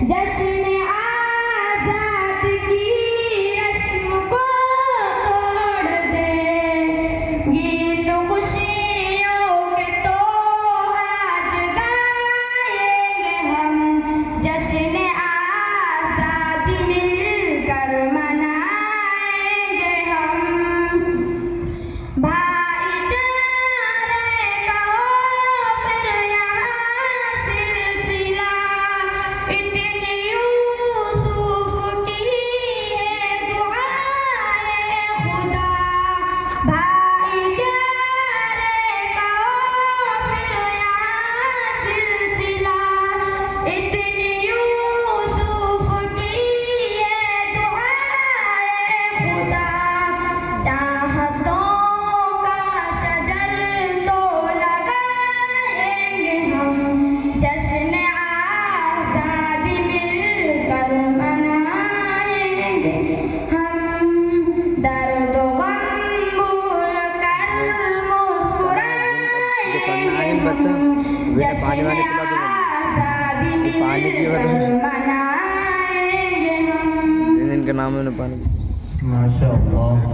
जश्न आजाद की रस्म को तोड़ दे, गीत खुशियों के तो आज गाएंगे हम, जश्न आजादी मिलकर मनाएंगे हम। भाईचारे का हो फिर यहाँ सिलसिला, इतनी यूसुफ की है दुआए खुदा। भाईचारे का हो फिर यहाँ सिलसिला, इतनी यूसुफ की है दुआए खुदा। चाहतों का शजर तो लगाएंगे हम, जश्न आजादी मिलकर मनाएंगे हम। दर्द गम भूल कर मुस्कुराएंगे हम, जश्न आजादी मिलकर मनाएंगे हम। इनका नाम है पानी। माशाअल्लाह।